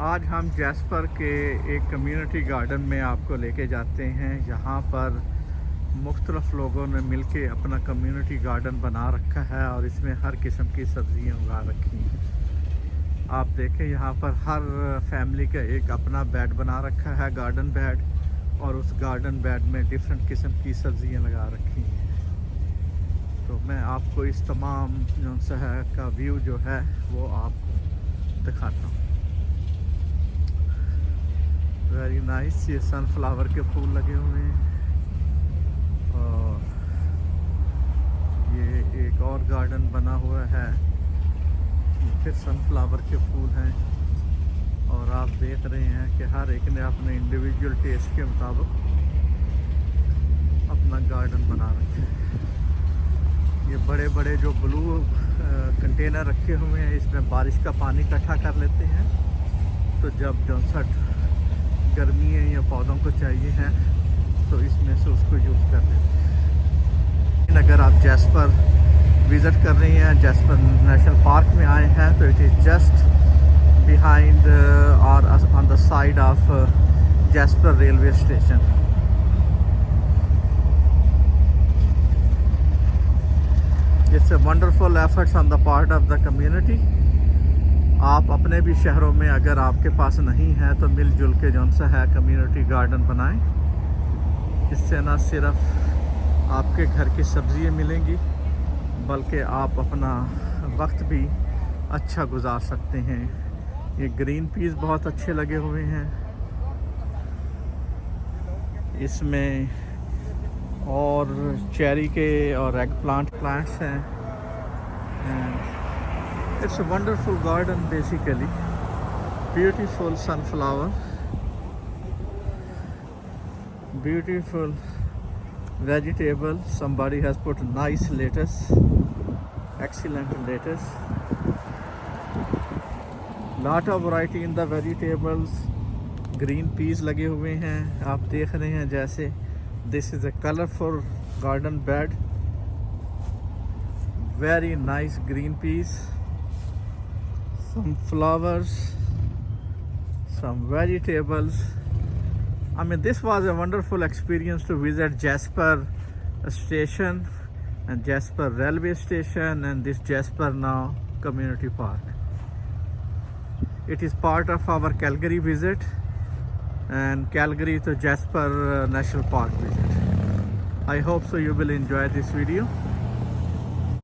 आज हम जैस्पर के एक कम्युनिटी गार्डन में आपको लेके जाते हैं। यहाँ पर मुख्तलिफ़ लोगों ने मिलके अपना कम्युनिटी गार्डन बना रखा है और इसमें हर किस्म की सब्ज़ियाँ उगा रखी हैं। आप देखें यहाँ पर हर फैमिली का एक अपना बेड बना रखा है, गार्डन बेड, और उस गार्डन बेड में डिफरेंट किस्म की सब्ज़ियाँ लगा रखी हैं। तो मैं आपको इस तमाम जो शहर का व्यू जो है वो आपको दिखाता हूँ। Very nice. ये सनफ्लावर के फूल लगे हुए हैं और ये एक और गार्डन बना हुआ है, फिर सनफ्लावर के फूल हैं। और आप देख रहे हैं कि हर एक ने अपने इंडिविजुअल टेस्ट के मुताबिक अपना गार्डन बना रखा है। ये बड़े बड़े जो ब्लू कंटेनर रखे हुए हैं, इसमें बारिश का पानी इकट्ठा कर लेते हैं। तो जब जो गर्मी है या पौधों को चाहिए है तो इसमें से उसको यूज़ कर लेते हैं। अगर आप जैस्पर विज़िट कर रही हैं, जैस्पर नेशनल पार्क में आए हैं, तो इट इज़ जस्ट बिहाइंड और on the side of jasper railway station. It's a wonderful efforts on the part of the community. आप अपने भी शहरों में अगर आपके पास नहीं है तो मिलजुल के जौन सा है कम्युनिटी गार्डन बनाएं। इससे ना सिर्फ आपके घर की सब्जियां मिलेंगी बल्कि आप अपना वक्त भी अच्छा गुजार सकते हैं। ये ग्रीन पीस बहुत अच्छे लगे हुए हैं इसमें, और चेरी के और एग प्लांट्स हैं। It's a wonderful garden basically. Beautiful sunflower, beautiful vegetable. Somebody has put nice lettuce, excellent lettuce. Lot of variety in the vegetables. Green peas लगे हुए हैं, आप देख रहे हैं जैसे। This is a colorful garden bed. Very nice green peas. Some flowers, some vegetables. I mean, this was a wonderful experience to visit Jasper station and Jasper railway station and this Jasper now community park. It is part of our Calgary visit and Calgary to Jasper National Park visit. I hope so you will enjoy this video.